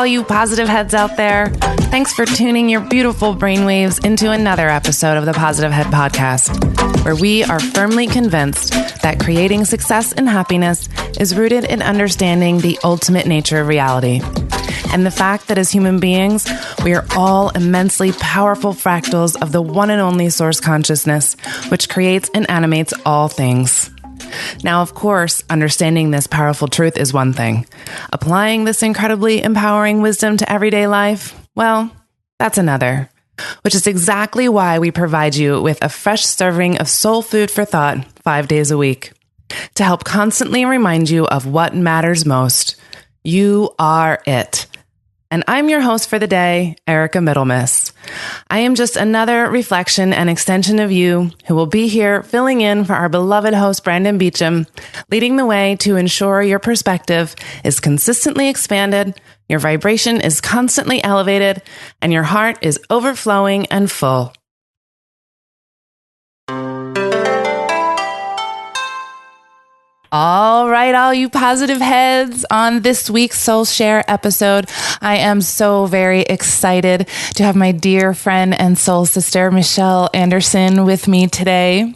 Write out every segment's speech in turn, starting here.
all you positive heads out there. Thanks for tuning your beautiful brainwaves into another episode of the Positive Head Podcast, where we are firmly convinced that creating success and happiness is rooted in understanding the ultimate nature of reality. And the fact that as human beings, we are all immensely powerful fractals of the one and only source consciousness, which creates and animates all things. Now, of course, understanding this powerful truth is one thing. Applying this incredibly empowering wisdom to everyday life, well, that's another. Which is exactly why we provide you with a fresh serving of soul food for thought 5 days a week. To help constantly remind you of what matters most. You are it. And I'm your host for the day, Erica Middlemiss. I am just another reflection and extension of you who will be here filling in for our beloved host, Brandon Beecham, leading the way to ensure your perspective is consistently expanded, your vibration is constantly elevated, and your heart is overflowing and full. All right, all you positive heads, on this week's Soul Share episode, I am so very excited to have my dear friend and soul sister, Michelle Anderson, with me today.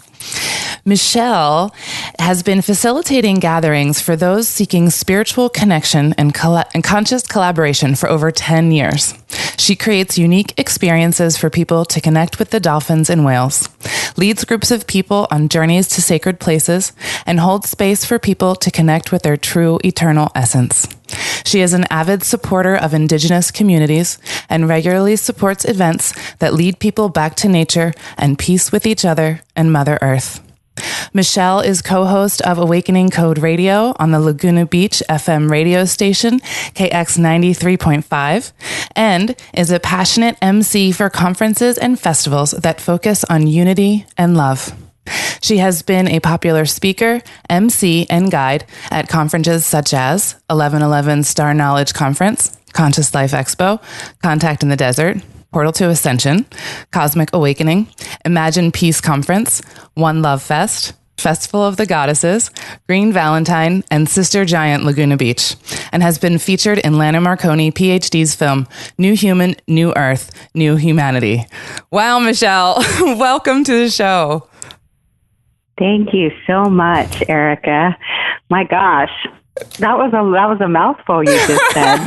Michelle has been facilitating gatherings for those seeking spiritual connection and conscious collaboration for over 10 years. She creates unique experiences for people to connect with the dolphins and whales, leads groups of people on journeys to sacred places, and holds space for people to connect with their true eternal essence. She is an avid supporter of Indigenous communities and regularly supports events that lead people back to nature and peace with each other and Mother Earth. Michelle is co-host of Awakening Code Radio on the Laguna Beach FM radio station, KX 93.5, and is a passionate MC for conferences and festivals that focus on unity and love. She has been a popular speaker, MC, and guide at conferences such as 1111 Star Knowledge Conference, Conscious Life Expo, Contact in the Desert, Portal to Ascension, Cosmic Awakening, Imagine Peace Conference, One Love Fest, Festival of the Goddesses, Green Valentine, and Sister Giant Laguna Beach, and has been featured in Lana Marconi, PhD's film, New Human, New Earth, New Humanity. Wow, Michelle, welcome to the show. Thank you so much, Erica. My gosh. That was a mouthful you just said.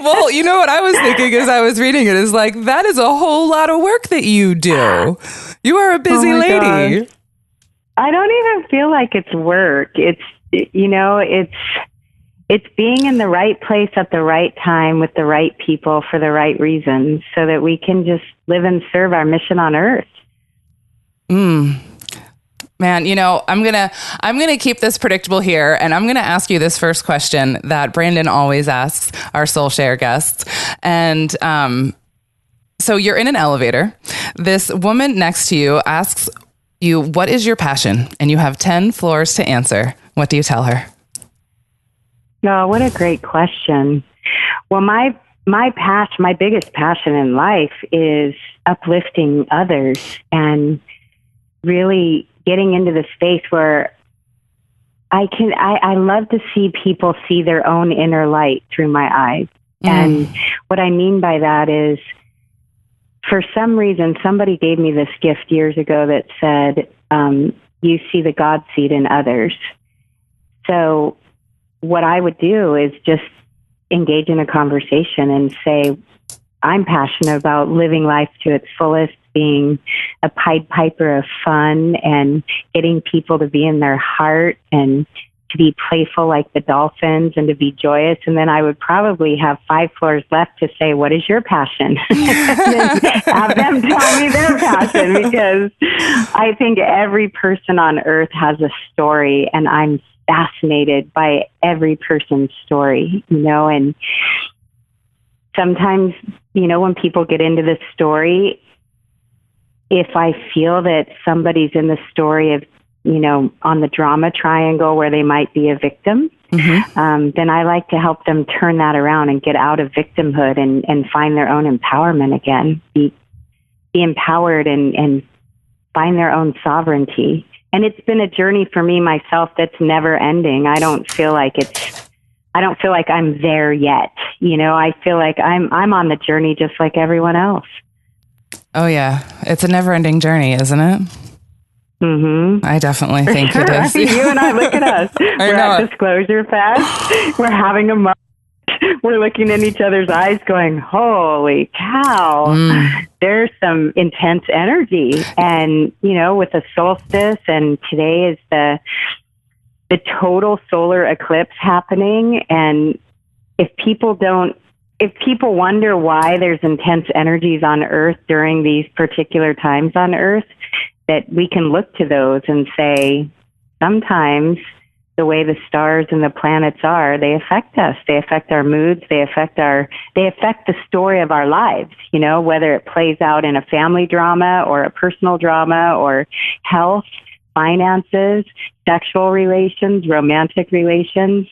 Well, you know what I was thinking as I was reading it is like, that is a whole lot of work that you do. You are a busy lady. Gosh. I don't even feel like it's work. It's being in the right place at the right time with the right people for the right reasons so that we can just live and serve our mission on Earth. Man, I'm gonna keep this predictable here, and I'm gonna ask you this first question that Brandon always asks our Soul Share guests. And so you're in an elevator. This woman next to you asks you, "What is your passion?" And you have 10 floors to answer. What do you tell her? Oh, what a great question. Well, my biggest passion in life is uplifting others and really getting into the space where I love to see people see their own inner light through my eyes. And what I mean by that is, for some reason, somebody gave me this gift years ago that said, you see the God seed in others. So what I would do is just engage in a conversation and say, I'm passionate about living life to its fullest, being a Pied Piper of fun and getting people to be in their heart and to be playful like the dolphins and to be joyous. And then I would probably have 5 floors left to say, what is your passion? And then have them tell me their passion, because I think every person on earth has a story, and I'm fascinated by every person's story, and sometimes, when people get into this story, if I feel that somebody's in the story of, on the drama triangle where they might be a victim, then I like to help them turn that around and get out of victimhood and find their own empowerment again, be empowered and find their own sovereignty. And it's been a journey for me myself that's never ending. I don't feel like I'm there yet. I feel like I'm on the journey just like everyone else. Oh yeah. It's a never ending journey, isn't it? Mm-hmm. I definitely think it is. You and I, look at us. We're at Disclosure Fest. We're having a moment. We're looking in each other's eyes going, holy cow, there's some intense energy. And, with the solstice, and today is the total solar eclipse happening. And if people wonder why there's intense energies on Earth during these particular times on Earth, that we can look to those and say, sometimes the way the stars and the planets are, they affect us. They affect our moods. They affect the story of our lives, whether it plays out in a family drama or a personal drama or health, finances, sexual relations, romantic relations.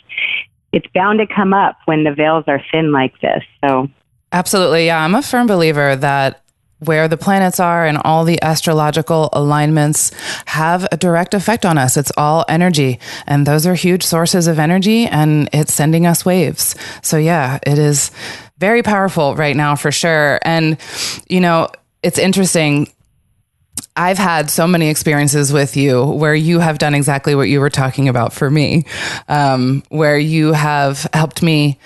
It's bound to come up when the veils are thin like this. So, absolutely. Yeah. I'm a firm believer that where the planets are and all the astrological alignments have a direct effect on us. It's all energy, and those are huge sources of energy, and it's sending us waves. So yeah, it is very powerful right now for sure. And, it's interesting. I've had so many experiences with you where you have done exactly what you were talking about for me, where you have helped me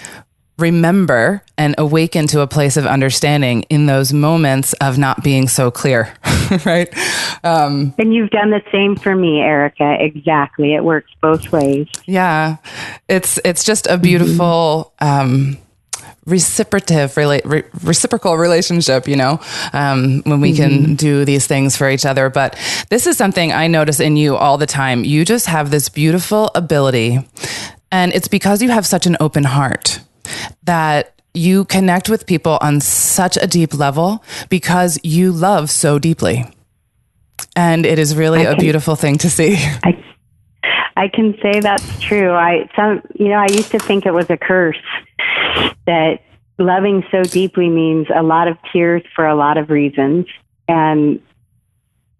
remember and awaken to a place of understanding in those moments of not being so clear, right? And you've done the same for me, Erica. Exactly. It works both ways. Yeah. It's just a beautiful, reciprocal relationship, when we can do these things for each other. But this is something I notice in you all the time. You just have this beautiful ability, and it's because you have such an open heart that you connect with people on such a deep level because you love so deeply. And it is really a beautiful thing to see. I can say that's true. I used to think it was a curse that loving so deeply means a lot of tears for a lot of reasons. And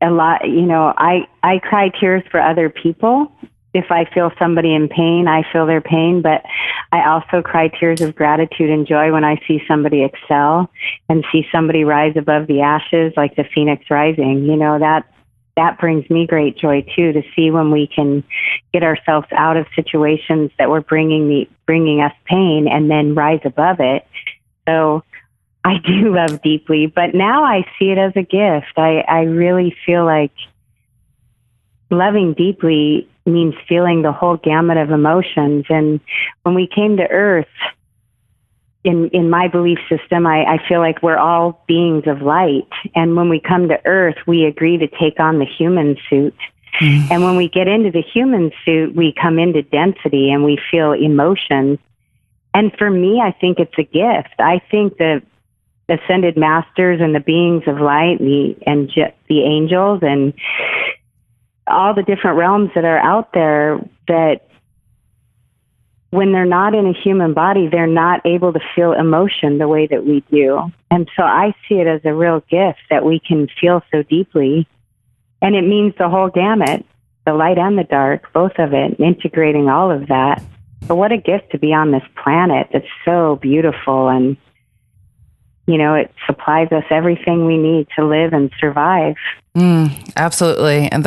a lot, I cry tears for other people. If I feel somebody in pain, I feel their pain, but I also cry tears of gratitude and joy when I see somebody excel and see somebody rise above the ashes like the phoenix rising. That brings me great joy too, to see when we can get ourselves out of situations that were bringing us pain and then rise above it. So I do love deeply, but now I see it as a gift. I really feel like loving deeply means feeling the whole gamut of emotions. And when we came to Earth, in my belief system, I feel like we're all beings of light. And when we come to Earth, we agree to take on the human suit. And when we get into the human suit, we come into density and we feel emotions. And for me, I think it's a gift. I think the ascended masters and the beings of light and the angels and all the different realms that are out there, that when they're not in a human body, they're not able to feel emotion the way that we do. And so I see it as a real gift that we can feel so deeply. And it means the whole gamut, the light and the dark, both of it, integrating all of that. But what a gift to be on this planet that's so beautiful, and it supplies us everything we need to live and survive. Absolutely. And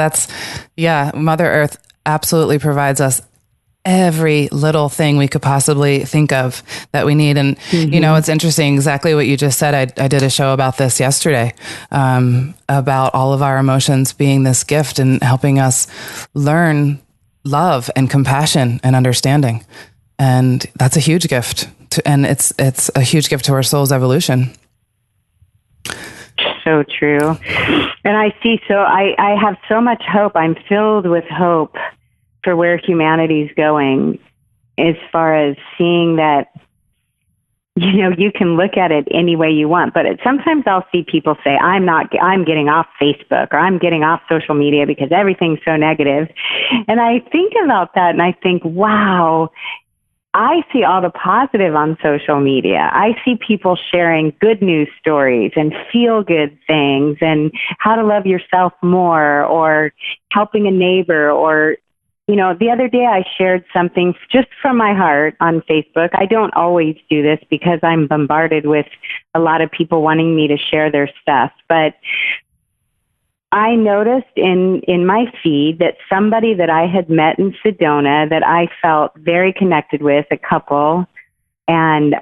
Mother Earth absolutely provides us every little thing we could possibly think of that we need. And, it's interesting, exactly what you just said. I did a show about this yesterday, about all of our emotions being this gift and helping us learn love and compassion and understanding. And that's a huge gift. And it's a huge gift to our soul's evolution. So true. And I have so much hope. I'm filled with hope for where humanity's going, as far as seeing that, you can look at it any way you want. But sometimes I'll see people say, I'm getting off Facebook, or I'm getting off social media because everything's so negative. And I think about that and I think, wow, I see all the positive on social media. I see people sharing good news stories and feel good things and how to love yourself more, or helping a neighbor, or the other day I shared something just from my heart on Facebook. I don't always do this because I'm bombarded with a lot of people wanting me to share their stuff. But I noticed in my feed that somebody that I had met in Sedona that I felt very connected with, a couple, and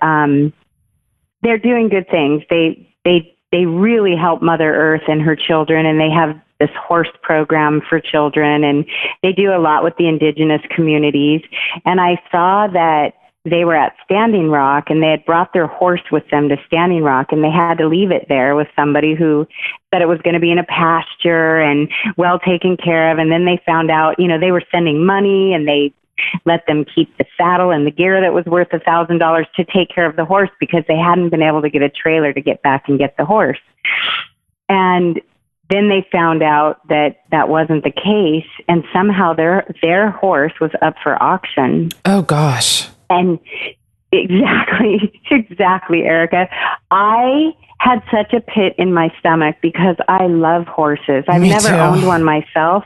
they're doing good things. They really help Mother Earth and her children, and they have this horse program for children, and they do a lot with the indigenous communities. And I saw that they were at Standing Rock, and they had brought their horse with them to Standing Rock, and they had to leave it there with somebody who said it was going to be in a pasture and well taken care of. And then they found out, they were sending money, and they let them keep the saddle and the gear that was worth $1,000 to take care of the horse because they hadn't been able to get a trailer to get back and get the horse. And then they found out that that wasn't the case, and somehow their horse was up for auction. Oh, gosh. And exactly, Erica. I had such a pit in my stomach because I love horses. I've never owned one myself,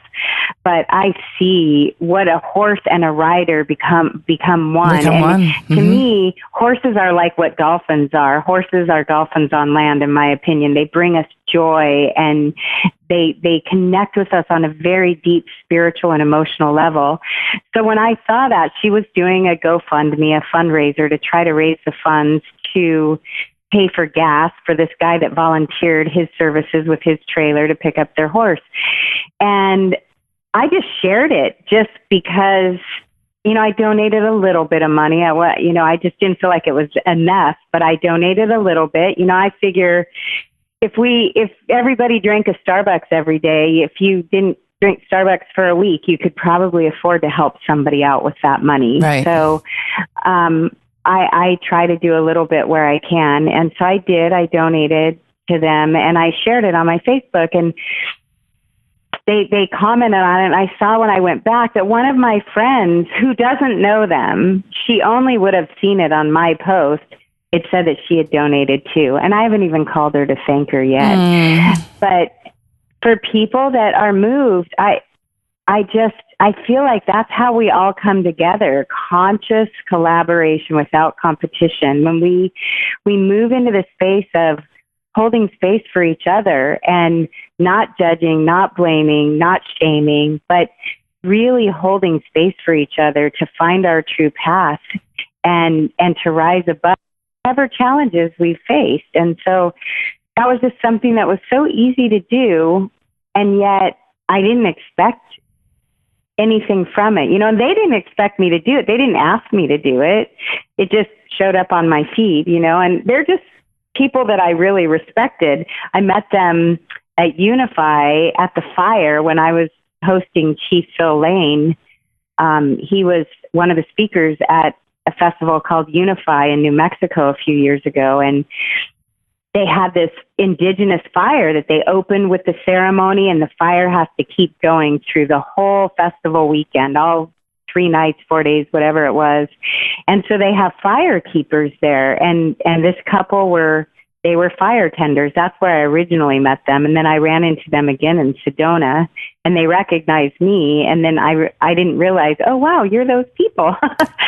but I see what a horse and a rider become one. To me, horses are like what dolphins are. Horses are dolphins on land, in my opinion. They bring us joy, and they connect with us on a very deep spiritual and emotional level. So when I saw that, she was doing a GoFundMe, a fundraiser to try to raise the funds to pay for gas for this guy that volunteered his services with his trailer to pick up their horse. And I just shared it just because, I donated a little bit of money. I just didn't feel like it was enough, but I donated a little bit. I figure if everybody drank a Starbucks every day, if you didn't drink Starbucks for a week, you could probably afford to help somebody out with that money. Right. So, I try to do a little bit where I can. And so I did. I donated to them, and I shared it on my Facebook, and they commented on it. And I saw when I went back that one of my friends who doesn't know them, she only would have seen it on my post. It said that she had donated too. And I haven't even called her to thank her yet. But for people that are moved, I feel like that's how we all come together. Conscious collaboration without competition. When we move into the space of holding space for each other and not judging, not blaming, not shaming, but really holding space for each other to find our true path and to rise above whatever challenges we faced. And so that was just something that was so easy to do, and yet I didn't expect anything from it. And they didn't expect me to do it. They didn't ask me to do it. It just showed up on my feed, and they're just people that I really respected. I met them at Unify at the fire when I was hosting Chief Phil Lane. He was one of the speakers at a festival called Unify in New Mexico a few years ago. And they had this indigenous fire that they opened with the ceremony, and the fire has to keep going through the whole festival weekend, all 3 nights, 4 days, whatever it was. And so they have fire keepers there. And this couple were fire tenders. That's where I originally met them. And then I ran into them again in Sedona, and they recognized me. And then I didn't realize, oh, wow, you're those people.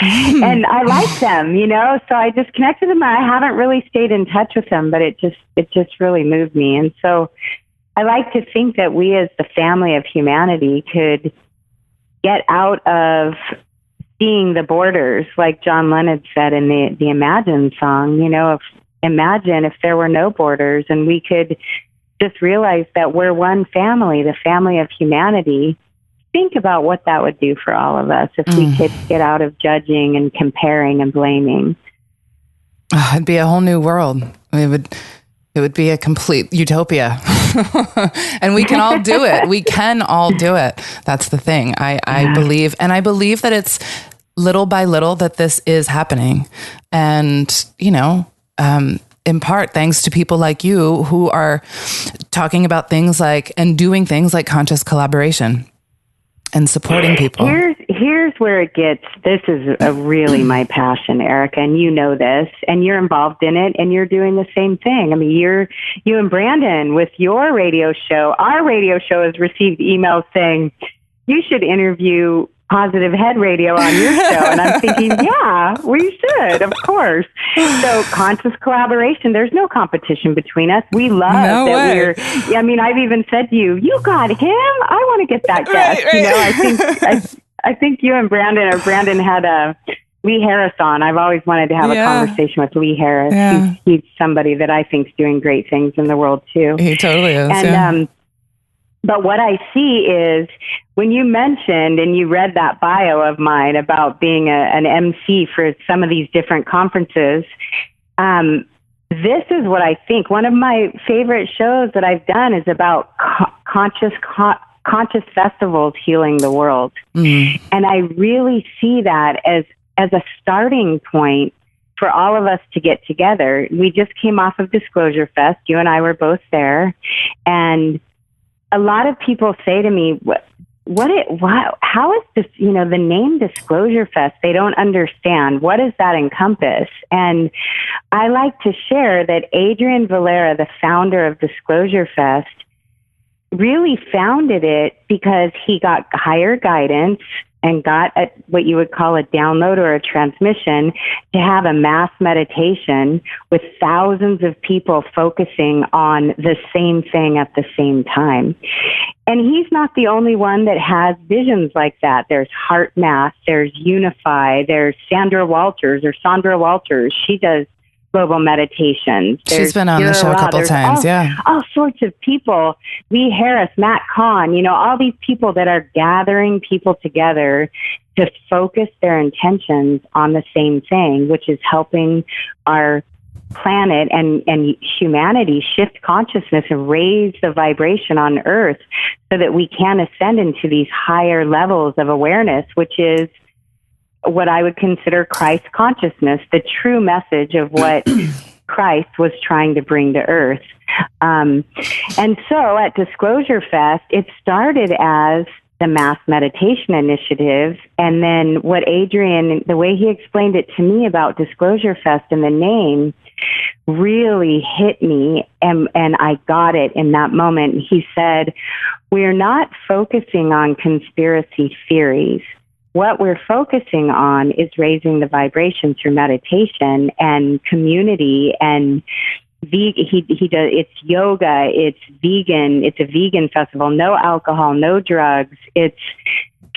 And I like them, so I just connected with them. I haven't really stayed in touch with them, but it just really moved me. And so I like to think that we as the family of humanity could get out of seeing the borders, like John Lennon said in the Imagine song, imagine if there were no borders and we could just realize that we're one family, the family of humanity. Think about what that would do for all of us if we could get out of judging and comparing and blaming. It'd be a whole new world. It would be a complete utopia. And we can all do it. We can all do it. That's the thing. I believe, and I believe that it's little by little that this is happening. And, in part, thanks to people like you who are talking about things like, and doing things like conscious collaboration and supporting people. Here's where it gets, this is really my passion, Erica, and you know this, and you're involved in it, and you're doing the same thing. I mean, you and Brandon with your radio show, our radio show has received emails saying, you should interview Positive Head Radio on your show. And I'm thinking, yeah, we should, of course. So conscious collaboration, there's no competition between us. We love I've even said to you, you got him. I want to get that guest. Right. You know, I think you and Brandon had Lee Harris on. I've always wanted to have a conversation with Lee Harris. Yeah. He's somebody that I think is doing great things in the world too. He totally is. And, but what I see is when you mentioned and you read that bio of mine about being an MC for some of these different conferences, this is what I think. One of my favorite shows that I've done is about conscious festivals healing the world. Mm. And I really see that as a starting point for all of us to get together. We just came off of Disclosure Fest. You and I were both there. And a lot of people say to me, how is this, the name Disclosure Fest? They don't understand. What does that encompass? And I like to share that Adrian Valera, the founder of Disclosure Fest, really founded it because he got higher guidance and got what you would call a download or a transmission to have a mass meditation with thousands of people focusing on the same thing at the same time. And he's not the only one that has visions like that. There's Heart Math, there's Unify, there's Sandra Walters. She does global meditations. She's been on the show a couple times, all sorts of people. Lee Harris, Matt Kahn, all these people that are gathering people together to focus their intentions on the same thing, which is helping our planet and humanity shift consciousness and raise the vibration on Earth so that we can ascend into these higher levels of awareness, which is what I would consider Christ consciousness, the true message of what Christ was trying to bring to Earth. And so at Disclosure Fest, it started as the Mass Meditation Initiative. And then what Adrian, the way he explained it to me about Disclosure Fest and the name really hit me. And I got it in that moment. He said, we're not focusing on conspiracy theories. What we're focusing on is raising the vibration through meditation and community and it's yoga, it's vegan, it's a vegan festival, no alcohol, no drugs. It's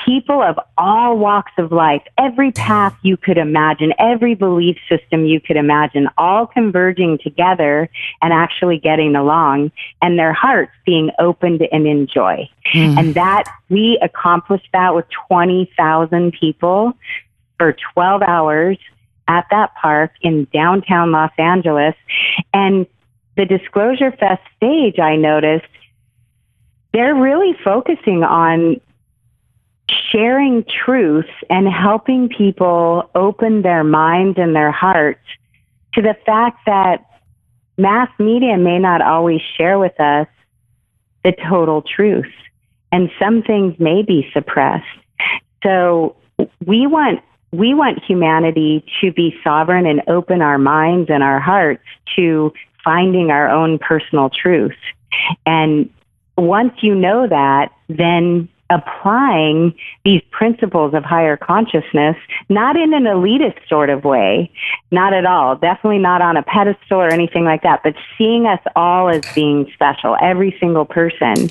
people of all walks of life, every path you could imagine, every belief system you could imagine, all converging together and actually getting along, and their hearts being opened and in joy. Mm. And that we accomplished that with 20,000 people for 12 hours at that park in downtown Los Angeles. And the Disclosure Fest stage, I noticed, they're really focusing on sharing truth and helping people open their minds and their hearts to the fact that mass media may not always share with us the total truth, and some things may be suppressed. So we want humanity to be sovereign and open our minds and our hearts to finding our own personal truth. And once you know that, then applying these principles of higher consciousness, not in an elitist sort of way, not at all, definitely not on a pedestal or anything like that, but seeing us all as being special, every single person,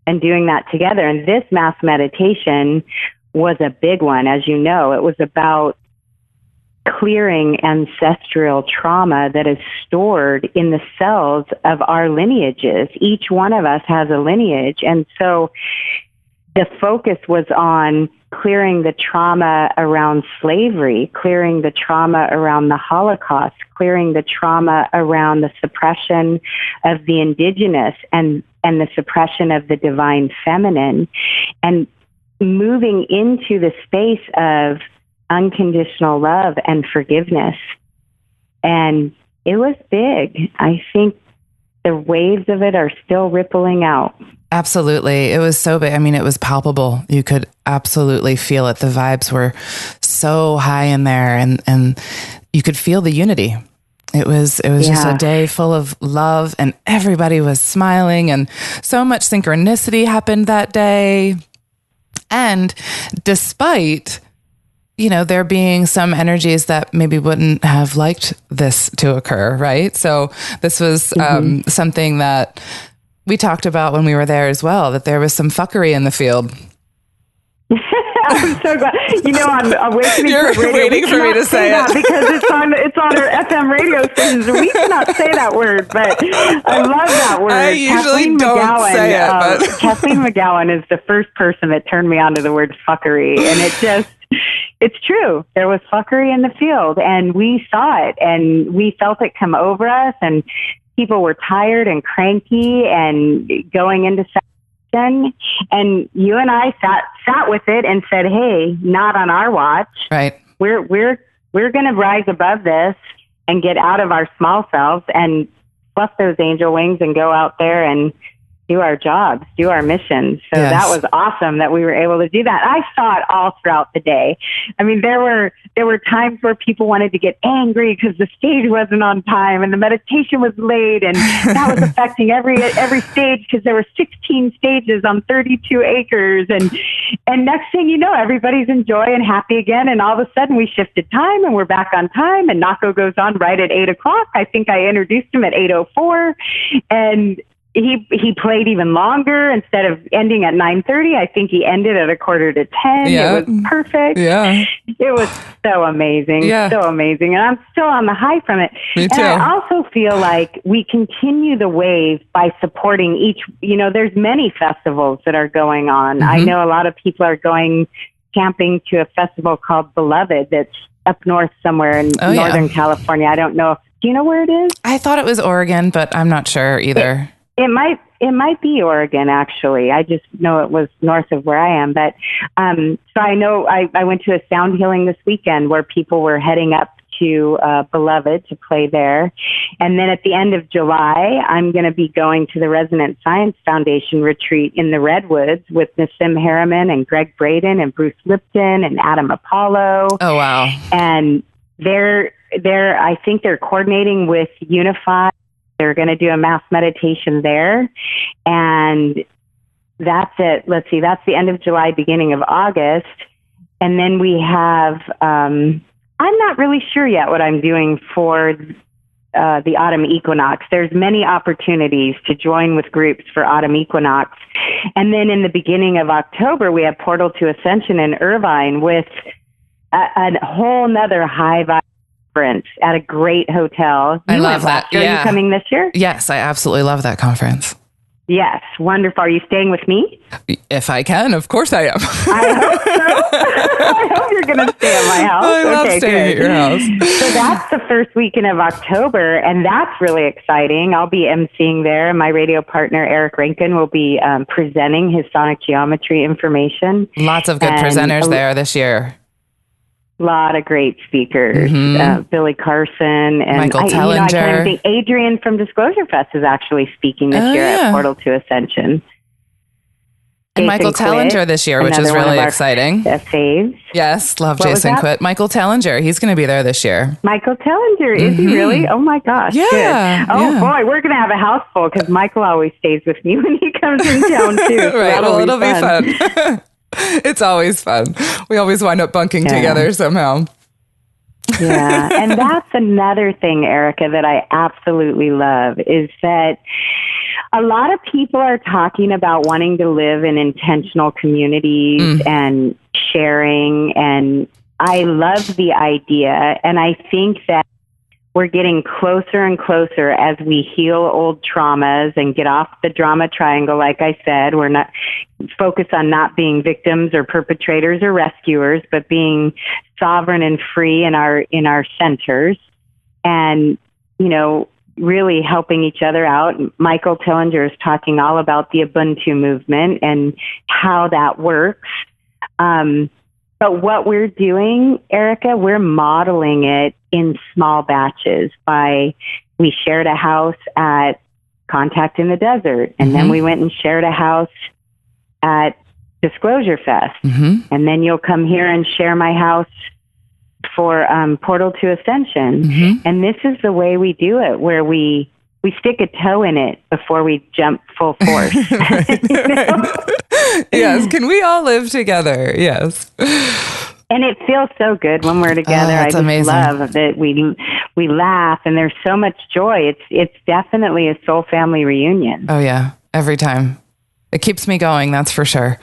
and doing that together. And this mass meditation was a big one. As you know, it was about clearing ancestral trauma that is stored in the cells of our lineages. Each one of us has a lineage. And so the focus was on clearing the trauma around slavery, clearing the trauma around the Holocaust, clearing the trauma around the suppression of the indigenous and the suppression of the divine feminine, and moving into the space of unconditional love and forgiveness. And it was big. I think the waves of it are still rippling out. Absolutely. It was so big. I mean, it was palpable. You could absolutely feel it. The vibes were so high in there, and you could feel the unity. It was just a day full of love, and everybody was smiling, and so much synchronicity happened that day. And despite, there being some energies that maybe wouldn't have liked this to occur, right? So this was something that we talked about when we were there as well, that there was some fuckery in the field. I'm so glad. I'm waiting. You're waiting for me to say that it because it's on our FM radio stations. We cannot say that word, but I love that word. I usually don't say it. But Kathleen McGowan is the first person that turned me on to the word fuckery, and it's true. There was fuckery in the field, and we saw it, and we felt it come over us, and people were tired and cranky and going into and you and I sat with it and said, "Hey, not on our watch. Right. We're going to rise above this and get out of our small selves and fluff those angel wings and go out there and do our jobs, do our missions." So that was awesome that we were able to do that. I saw it all throughout the day. I mean, there were times where people wanted to get angry because the stage wasn't on time and the meditation was late, and that was affecting every stage because there were 16 stages on 32 acres. And next thing you know, everybody's in joy and happy again. And all of a sudden we shifted time and we're back on time, and Nako goes on right at 8:00. I think I introduced him at 8:04, and he played even longer. Instead of ending at 9:30, I think he ended at 9:45. Yeah. It was perfect. Yeah. It was so amazing. Yeah. So amazing. And I'm still on the high from it. Me too. And I also feel like we continue the wave by supporting each, there's many festivals that are going on. I know a lot of people are going camping to a festival called Beloved that's up north somewhere in Northern California. I don't know. Do you know where it is? I thought it was Oregon, but I'm not sure either. It might be Oregon, actually. I just know it was north of where I am. But so I know I went to a sound healing this weekend where people were heading up to Beloved to play there. And then at the end of July, I'm going to be going to the Resonant Science Foundation retreat in the Redwoods with Nassim Harriman and Greg Braden and Bruce Lipton and Adam Apollo. Oh, wow. And I think they're coordinating with Unify. They're going to do a mass meditation there. And that's it. Let's see, that's the end of July, beginning of August. And then we have, I'm not really sure yet what I'm doing for the autumn equinox. There's many opportunities to join with groups for autumn equinox. And then in the beginning of October, we have Portal to Ascension in Irvine with a whole nother high vibe at a great hotel. I love that. Are you coming this year? Yes, I absolutely love that conference. Yes, wonderful. Are you staying with me? If I can, of course I am. I hope so. I hope you're going to stay at my house. I love staying at your house. So that's the first weekend of October, and that's really exciting. I'll be emceeing there. My radio partner, Eric Rankin, will be presenting his sonic geometry information. Lots of good presenters there this year. A lot of great speakers, Billy Carson and Michael Tellinger. I kind of think Adrian from Disclosure Fest is actually speaking this year at Portal to Ascension. And Michael Tellinger this year, which is really exciting. Faves. Yes, love Jason Quitt. Michael Tellinger, he's going to be there this year. Michael Tellinger, is he really? Oh my gosh. Yeah. Good. Oh boy, we're going to have a house full because Michael always stays with me when he comes in town too. So right, well, it'll be fun. It's always fun. We always wind up bunking together somehow. Yeah. And that's another thing, Erica, that I absolutely love is that a lot of people are talking about wanting to live in intentional communities and sharing. And I love the idea. And I think that we're getting closer and closer as we heal old traumas and get off the drama triangle. Like I said, we're not focused on not being victims or perpetrators or rescuers, but being sovereign and free in our centers and, really helping each other out. Michael Tellinger is talking all about the Ubuntu movement and how that works. But what we're doing, Erica, we're modeling it in small batches we shared a house at Contact in the Desert, and then we went and shared a house at Disclosure Fest. And then you'll come here and share my house for Portal to Ascension. And this is the way we do it, where we stick a toe in it before we jump full force. Yes. Can we all live together? Yes. And it feels so good when we're together. I just amazing. love that we laugh and there's so much joy. It's definitely a soul family reunion. Oh yeah, every time. It keeps me going, that's for sure.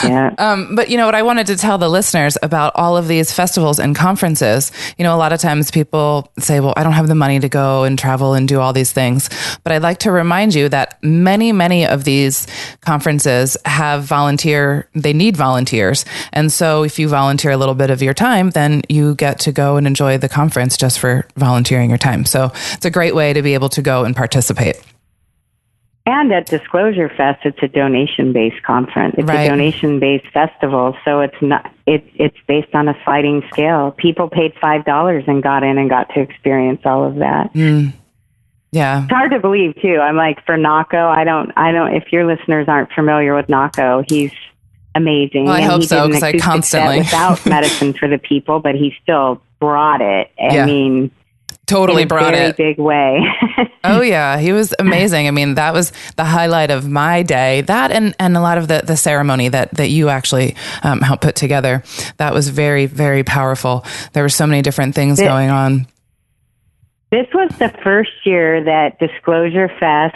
Yeah. But what I wanted to tell the listeners about all of these festivals and conferences, a lot of times people say, well, I don't have the money to go and travel and do all these things. But I'd like to remind you that many, many of these conferences they need volunteers. And so if you volunteer a little bit of your time, then you get to go and enjoy the conference just for volunteering your time. So it's a great way to be able to go and participate. And at Disclosure Fest, it's a donation-based conference. It's right. a donation-based festival, so it's based on a sliding scale. People paid $5 and got in and got to experience all of that. Yeah, it's hard to believe too. I'm like, for Nako, I don't. If your listeners aren't familiar with Nako, he's amazing. Well, I hope so, because I constantly without medicine for the people, but he still brought it. Yeah. I mean. Totally brought it. In a very big way. Oh, yeah. He was amazing. I mean, that was the highlight of my day. That and a lot of the ceremony that you actually helped put together. That was very, very powerful. There were so many different things going on. This was the first year that Disclosure Fest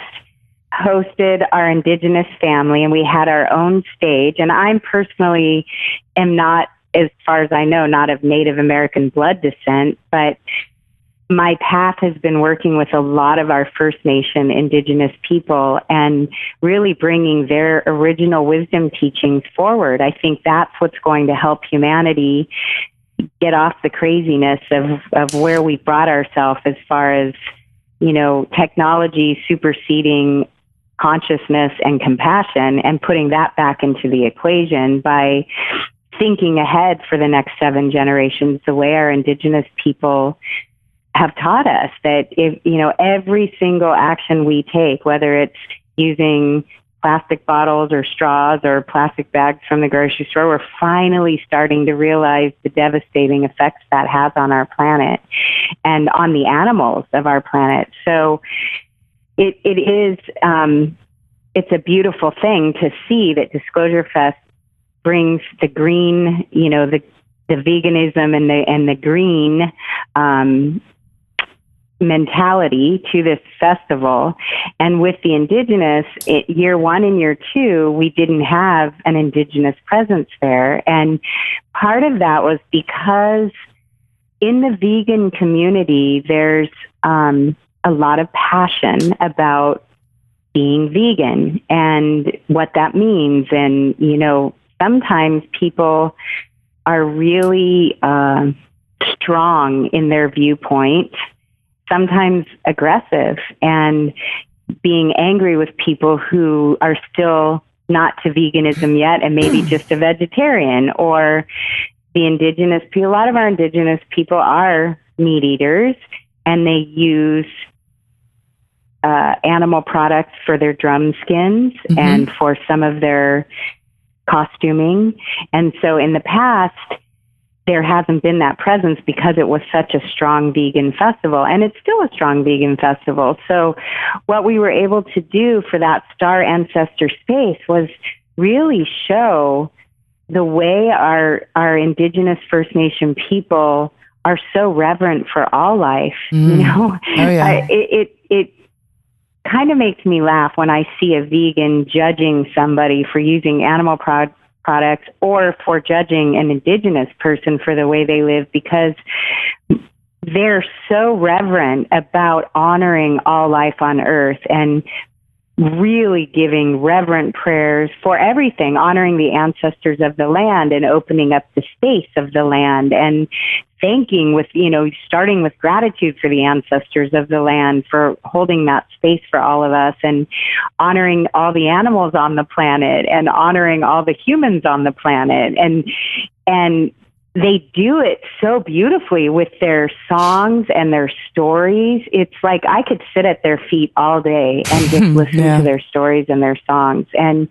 hosted our Indigenous family, and we had our own stage. And I'm personally am not, as far as I know, not of Native American blood descent, but my path has been working with a lot of our First Nation Indigenous people and really bringing their original wisdom teachings forward. I think that's what's going to help humanity get off the craziness of where we brought ourselves as far as, technology superseding consciousness and compassion, and putting that back into the equation by thinking ahead for the next 7 generations, the way our Indigenous people have taught us that if, every single action we take, whether it's using plastic bottles or straws or plastic bags from the grocery store, we're finally starting to realize the devastating effects that has on our planet and on the animals of our planet. So it is, it's a beautiful thing to see that Disclosure Fest brings the green, the veganism and the green, mentality to this festival. And with the Indigenous, year 1 and year 2, we didn't have an Indigenous presence there. And part of that was because in the vegan community, there's a lot of passion about being vegan and what that means. And, sometimes people are really strong in their viewpoint, sometimes aggressive, and being angry with people who are still not to veganism yet and maybe just a vegetarian, or the Indigenous people. A lot of our Indigenous people are meat eaters, and they use animal products for their drum skins and for some of their costuming. And so in the past, there hasn't been that presence because it was such a strong vegan festival, and it's still a strong vegan festival. So what we were able to do for that Star Ancestor space was really show the way our Indigenous First Nation people are so reverent for all life. Oh, yeah. It kind of makes me laugh when I see a vegan judging somebody for using animal products or for judging an Indigenous person for the way they live, because they're so reverent about honoring all life on earth and really giving reverent prayers for everything, honoring the ancestors of the land and opening up the space of the land, and thanking with, starting with gratitude for the ancestors of the land for holding that space for all of us, and honoring all the animals on the planet and honoring all the humans on the planet. And they do it so beautifully with their songs and their stories. It's like I could sit at their feet all day and just listen to their stories and their songs. And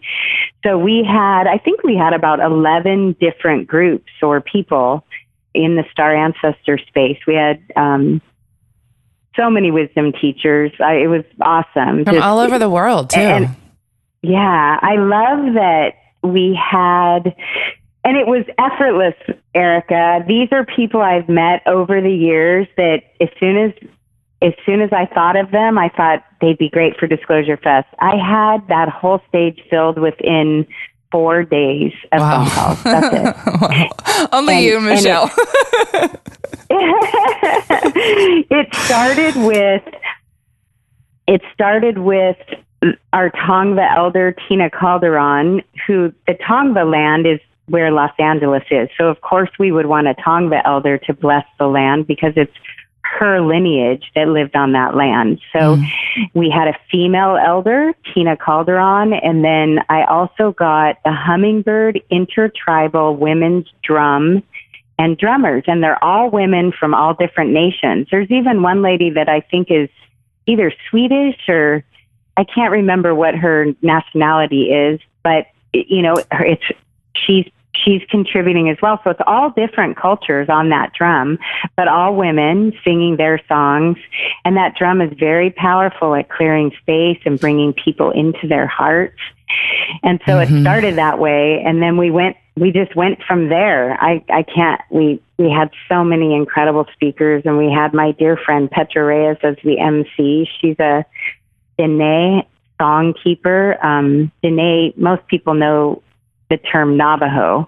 so I think we had about 11 different groups or people in the Star Ancestor space. We had so many wisdom teachers. It was awesome. From all over the world, too. Yeah, I love that we had, and it was effortless, Erica. These are people I've met over the years that as soon as I thought of them, I thought they'd be great for Disclosure Fest. I had that whole stage filled within 4 days of phone calls. That's it. Wow. Only you, Michelle. It started with our Tongva elder, Tina Calderon, who the Tongva land is where Los Angeles is. So, of course, we would want a Tongva elder to bless the land because it's her lineage that lived on that land. So we had a female elder, Tina Calderon, and then I also got the Hummingbird Intertribal Women's Drum and Drummers, and they're all women from all different nations. There's even one lady that I think is either Swedish or I can't remember what her nationality is, but she's contributing as well. So it's all different cultures on that drum, but all women singing their songs. And that drum is very powerful at clearing space and bringing people into their hearts. And so it started that way. And then we just went from there. We had so many incredible speakers, and we had my dear friend Petra Reyes as the MC. She's a Dene song keeper. Dene, most people know the term Navajo,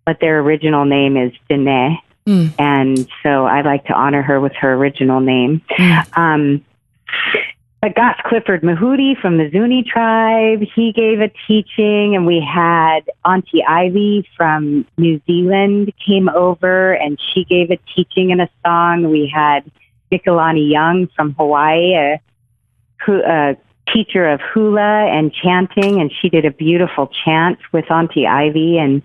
but their original name is Dene. And so I like to honor her with her original name. But gosh, Clifford Mahudi from the Zuni tribe, he gave a teaching, and we had Auntie Ivy from New Zealand came over, and she gave a teaching and a song. We had Nikolani Young from Hawaii, a teacher of hula and chanting, and she did a beautiful chant with Auntie Ivy, and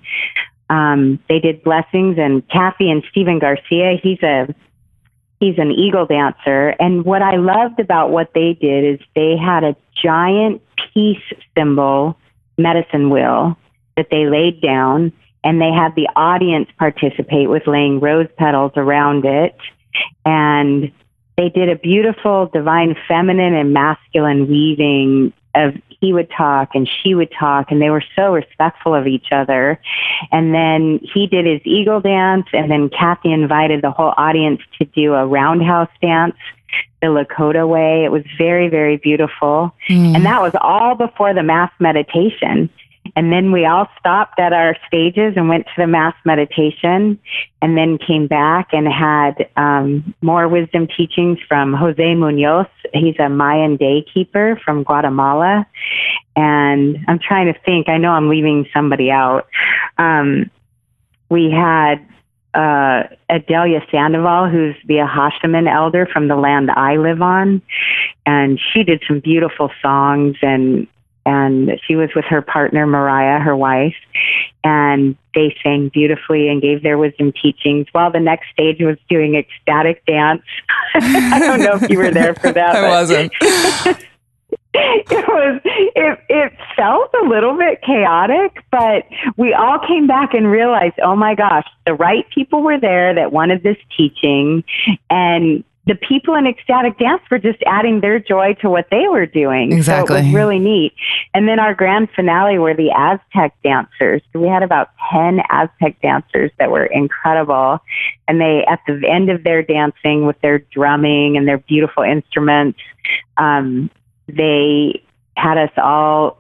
they did blessings. And Kathy and Stephen Garcia, he's an eagle dancer. And what I loved about what they did is they had a giant peace symbol medicine wheel that they laid down, and they had the audience participate with laying rose petals around it. And they did a beautiful divine feminine and masculine weaving of he would talk and she would talk, and they were so respectful of each other. And then he did his eagle dance, and then Kathy invited the whole audience to do a roundhouse dance the Lakota way. It was very, very beautiful. And that was all before the mass meditation. And then we all stopped at our stages and went to the mass meditation, and then came back and had more wisdom teachings from Jose Munoz. He's a Mayan day keeper from Guatemala. And I'm trying to think, I know I'm leaving somebody out. We had Adelia Sandoval, who's the Hashiman elder from the land I live on. And she did some beautiful songs, and she was with her partner, Mariah, her wife, and they sang beautifully and gave their wisdom teachings while the next stage was doing ecstatic dance. I don't know if you were there for that. I wasn't. It felt a little bit chaotic, but we all came back and realized, oh my gosh, the right people were there that wanted this teaching, and the people in ecstatic dance were just adding their joy to what they were doing. Exactly. So it was really neat. And then our grand finale were the Aztec dancers. We had about 10 Aztec dancers that were incredible. And they, at the end of their dancing with their drumming and their beautiful instruments, they had us all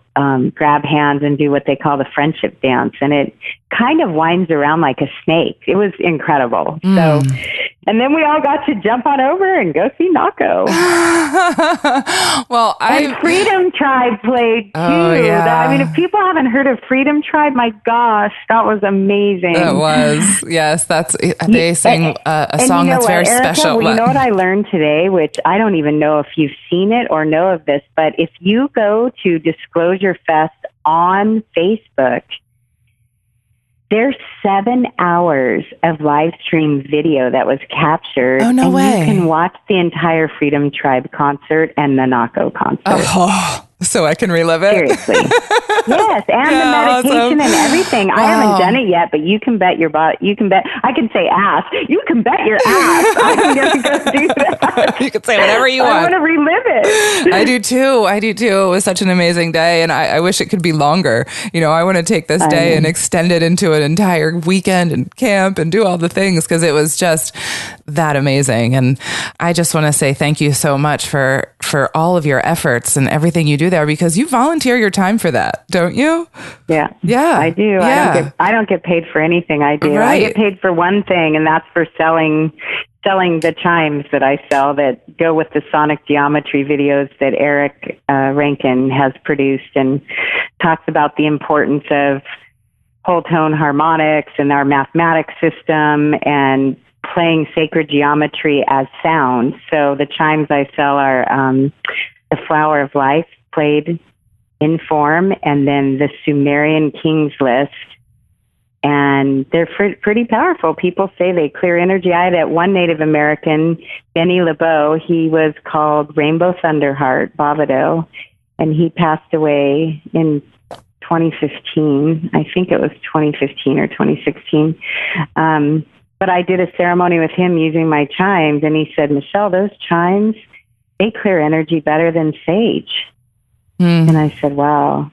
grab hands and do what they call the friendship dance. And it kind of winds around like a snake. It was incredible. So, and then we all got to jump on over and go see Nako. Well, and Freedom Tribe played too. Oh, yeah. I mean, if people haven't heard of Freedom Tribe, my gosh, that was amazing. It was. Yes, they sang a song that's very Erica, special. Well, you know what I learned today, which I don't even know if you've seen it or know of this, but if you go to Disclosure Fest on Facebook, there's 7 hours of live stream video that was captured. Oh, no way. You can watch the entire Freedom Tribe concert and the Nako concert. Oh, so I can relive it? Seriously. Yes, and the meditation and everything. Wow. I haven't done it yet, but you can bet your butt. You can bet. I can say ass. You can bet your ass. I'm going to go do that. You can say whatever you want. I want to relive it. I do too. It was such an amazing day, and I wish it could be longer. I want to take this day and extend it into an entire weekend and camp and do all the things because it was just that amazing. And I just want to say thank you so much for all of your efforts and everything you do there, because you volunteer your time for that, don't you? Yeah. Yeah. I do. Yeah. I don't get paid for anything I do. Right. I get paid for one thing, and that's for selling the chimes that I sell that go with the sonic geometry videos that Eric Rankin has produced, and talks about the importance of whole tone harmonics and our mathematics system and playing sacred geometry as sound. So the chimes I sell are the Flower of Life played in form, and then the Sumerian King's List. And they're pretty powerful. People say they clear energy. I had that one Native American, Benny LeBeau. He was called Rainbow Thunderheart, Bovado, and he passed away in 2015. I think it was 2015 or 2016. But I did a ceremony with him using my chimes, and he said, Michelle, those chimes, they clear energy better than sage. And I said, wow,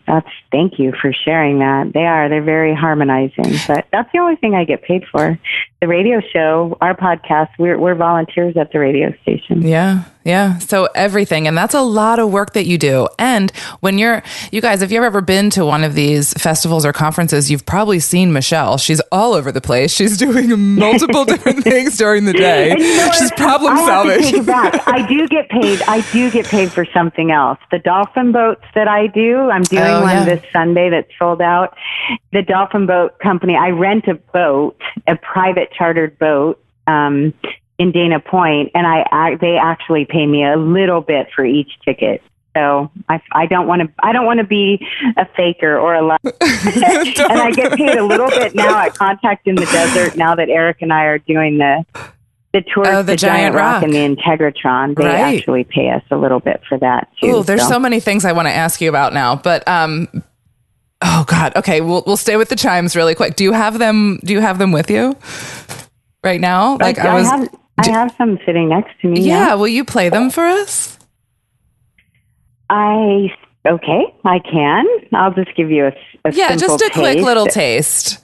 thank you for sharing that. They're very harmonizing, but that's the only thing I get paid for. The radio show, our podcast, we're volunteers at the radio station. Yeah. Yeah. So everything. And that's a lot of work that you do. And when you guys, if you've ever been to one of these festivals or conferences, you've probably seen Michelle. She's all over the place. She's doing multiple different things during the day. She's problem solving. I have to take it back. I do get paid for something else. The dolphin boats that I do, I'm doing one this Sunday that's sold out. The dolphin boat company, I rent a boat, a private chartered boat, in Dana Point, and they actually pay me a little bit for each ticket. So I don't want to be a faker or a liar. And I get paid a little bit now at Contact in the Desert. Now that Eric and I are doing the tour, the Giant Rock and the Integratron, they actually pay us a little bit for that too. Oh, there's so many things I want to ask you about now, but oh God, okay, we'll stay with the chimes really quick. Do you have them with you right now? Like I have some sitting next to me. Yeah, will you play them for us? I can. I'll just give you a simple just a taste. Quick little taste.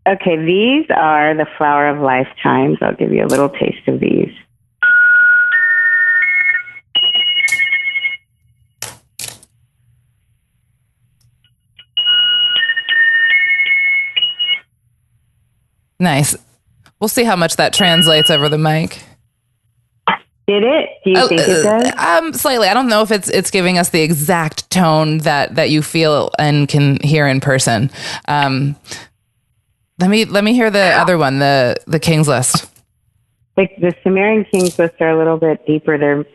Okay, these are the Flower of Life chimes. I'll give you a little taste of these. Nice. We'll see how much that translates over the mic. Did it? Do you think it does? Slightly. I don't know if it's giving us the exact tone that you feel and can hear in person. Let me hear the other one, the King's List. The Sumerian King's List are a little bit deeper. They're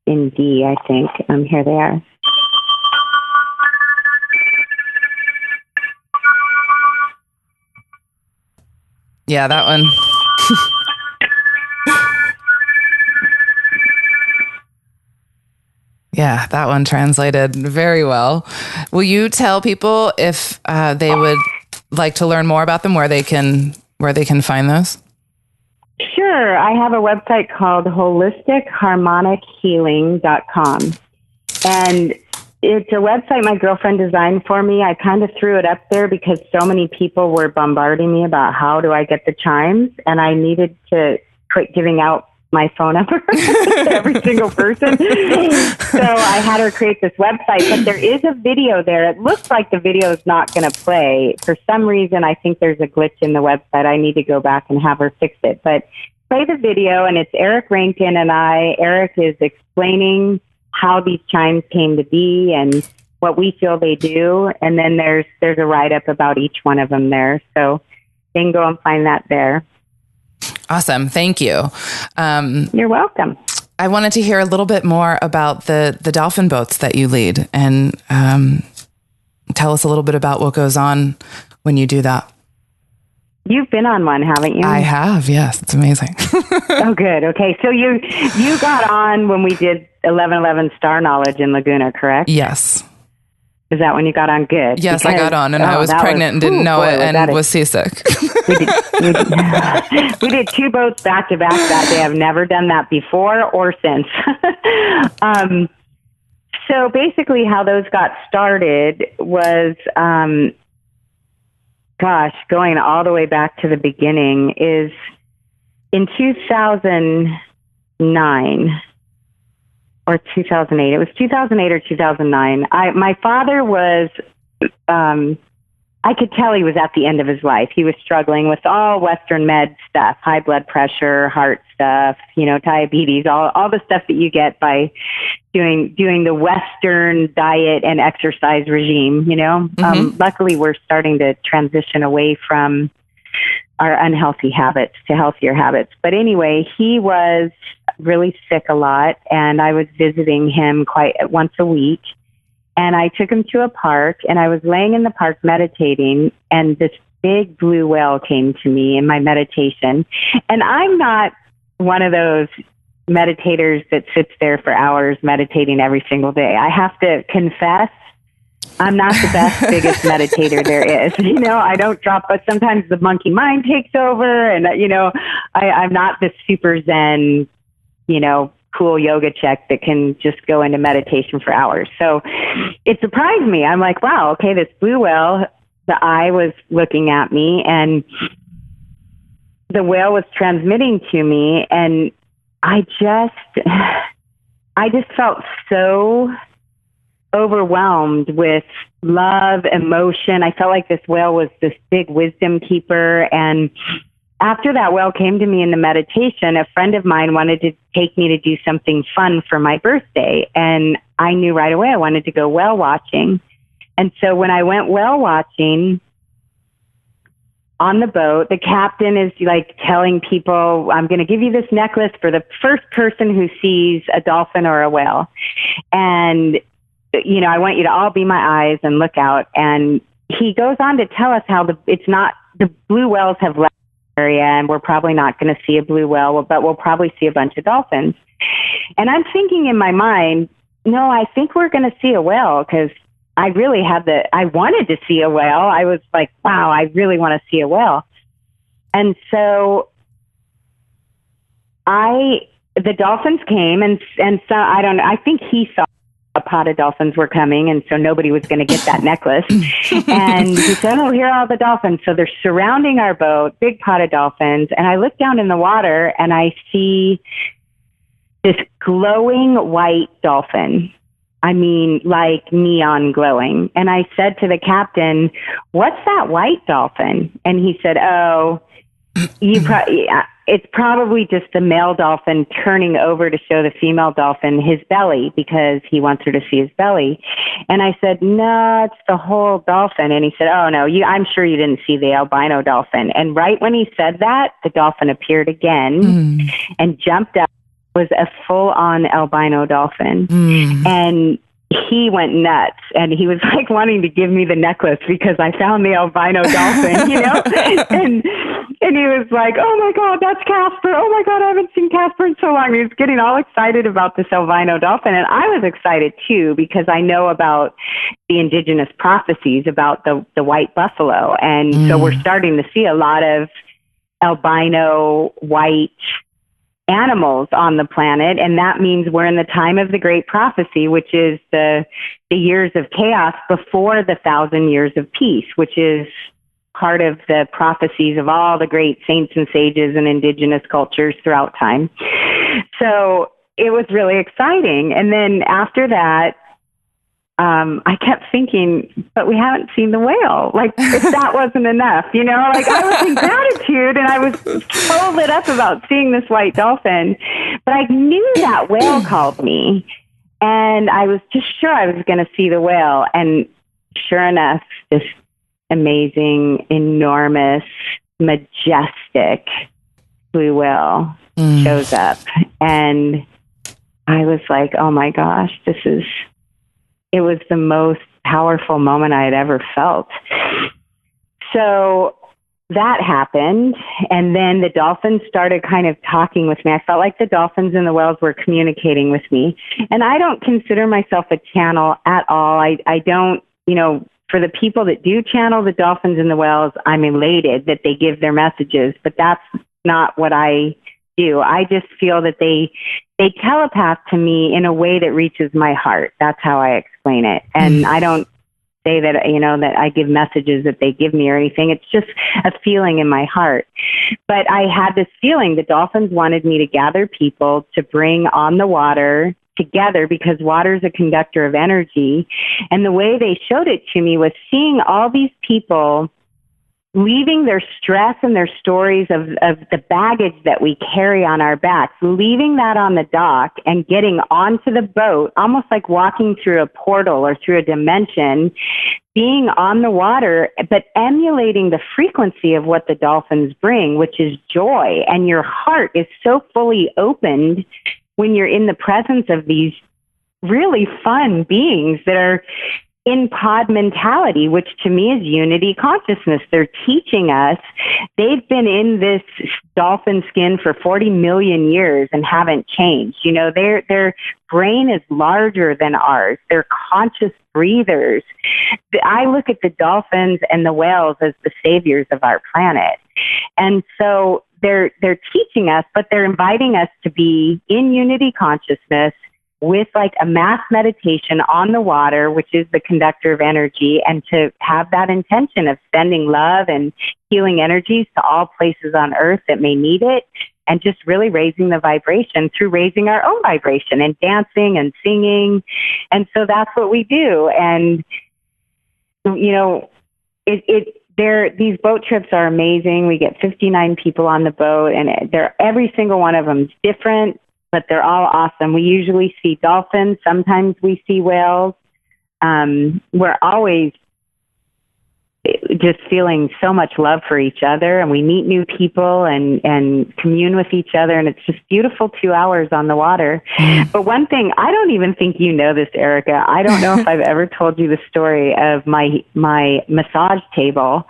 in D, I think. Here they are. Yeah, that one. Yeah, that one translated very well. Will you tell people if they would like to learn more about them, where they can find those? Sure. I have a website called holisticheharmonichealing.com. And it's a website my girlfriend designed for me. I kind of threw it up there because so many people were bombarding me about how do I get the chimes, and I needed to quit giving out my phone number to every single person. So I had her create this website, but there is a video there. It looks like the video is not going to play. For some reason, I think there's a glitch in the website. I need to go back and have her fix it. But play the video, and it's Eric Rankin and I. Eric is explaining how these chimes came to be and what we feel they do. And then there's a write-up about each one of them there. So you can go and find that there. Awesome. Thank you. You're welcome. I wanted to hear a little bit more about the dolphin boats that you lead, and tell us a little bit about what goes on when you do that. You've been on one, haven't you? I have. Yes. It's amazing. Oh, good. Okay. So you got on when we did 1111 Star Knowledge in Laguna, correct? Yes. Is that when you got on? Good. Yes, I got on, and I was pregnant and didn't know it and was seasick. We did 2 boats back to back that day. I've never done that before or since. So basically how those got started was, going all the way back to the beginning is in 2009 or 2008. It was 2008 or 2009. My father was, I could tell he was at the end of his life. He was struggling with all Western med stuff, high blood pressure, heart stuff, diabetes, all the stuff that you get by doing the Western diet and exercise regime, Luckily, we're starting to transition away from our unhealthy habits to healthier habits. But anyway, he was really sick a lot, and I was visiting him once a week. And I took him to a park, and I was laying in the park meditating, and this big blue whale came to me in my meditation. And I'm not one of those meditators that sits there for hours meditating every single day. I have to confess, I'm not the best, biggest meditator there is. I don't drop, but sometimes the monkey mind takes over, and, I'm not this super Zen, cool yoga check that can just go into meditation for hours. So it surprised me. I'm like, wow, okay, this blue whale, the eye was looking at me, and the whale was transmitting to me. And I just felt so overwhelmed with love, emotion. I felt like this whale was this big wisdom keeper. And after that whale came to me in the meditation, a friend of mine wanted to take me to do something fun for my birthday. And I knew right away I wanted to go whale watching. And so when I went whale watching on the boat, the captain is like telling people, I'm going to give you this necklace for the first person who sees a dolphin or a whale. And, I want you to all be my eyes and look out. And he goes on to tell us how the blue whales have left area, and we're probably not going to see a blue whale, but we'll probably see a bunch of dolphins. And I'm thinking in my mind, no, I think we're going to see a whale, because I really I wanted to see a whale. I was like, wow, I really want to see a whale. And so the dolphins came, and so I think he saw a pod of dolphins were coming, and so nobody was going to get that necklace. And he said, oh, here are all the dolphins. So they're surrounding our boat, big pod of dolphins. And I look down in the water, and I see this glowing white dolphin. I mean, like neon glowing. And I said to the captain, what's that white dolphin? And he said, oh, it's probably just the male dolphin turning over to show the female dolphin his belly, because he wants her to see his belly. And I said, no, it's the whole dolphin. And he said, oh, no, I'm sure you didn't see the albino dolphin. And right when he said that, the dolphin appeared again and jumped up. It was a full-on albino dolphin. And he went nuts, and he was like wanting to give me the necklace because I found the albino dolphin, and he was like, oh my God, that's Casper. Oh my God, I haven't seen Casper in so long. He was getting all excited about this albino dolphin. And I was excited too, because I know about the indigenous prophecies about the white buffalo. And so we're starting to see a lot of albino white animals on the planet, and that means we're in the time of the great prophecy, which is the years of chaos before the 1,000 years of peace, which is part of the prophecies of all the great saints and sages and indigenous cultures throughout time. So it was really exciting. And then after that, I kept thinking, but we haven't seen the whale. Like, if that wasn't enough, like I was in gratitude, and I was so lit up about seeing this white dolphin, but I knew that whale called me, and I was just sure I was going to see the whale. And sure enough, this amazing, enormous, majestic blue whale shows up. And I was like, oh my gosh, it was the most powerful moment I had ever felt. So that happened. And then the dolphins started kind of talking with me. I felt like the dolphins and the whales were communicating with me. And I don't consider myself a channel at all. I don't for the people that do channel the dolphins and the whales, I'm elated that they give their messages, but that's not what I do. I just feel that they telepath to me in a way that reaches my heart. That's how I explain it. And I don't say that, that I give messages that they give me or anything. It's just a feeling in my heart. But I had this feeling the dolphins wanted me to gather people to bring on the water together because water is a conductor of energy. And the way they showed it to me was seeing all these people leaving their stress and their stories of the baggage that we carry on our backs, leaving that on the dock and getting onto the boat, almost like walking through a portal or through a dimension, being on the water, but emulating the frequency of what the dolphins bring, which is joy. And your heart is so fully opened when you're in the presence of these really fun beings that are in pod mentality, which to me is unity consciousness. They're teaching us. They've been in this dolphin skin for 40 million years and haven't changed. Their brain is larger than ours. They're conscious breathers. I look at the dolphins and the whales as the saviors of our planet. And so they're teaching us, but they're inviting us to be in unity consciousness with like a mass meditation on the water, which is the conductor of energy, and to have that intention of sending love and healing energies to all places on earth that may need it, and just really raising the vibration through raising our own vibration and dancing and singing. And so that's what we do. And, these boat trips are amazing. We get 59 people on the boat, and every single one of them is different, but they're all awesome. We usually see dolphins. Sometimes we see whales. We're always just feeling so much love for each other, and we meet new people and commune with each other, and it's just beautiful 2 hours on the water. But one thing, I don't even think you know this, Erica. I don't know if I've ever told you the story of my massage table.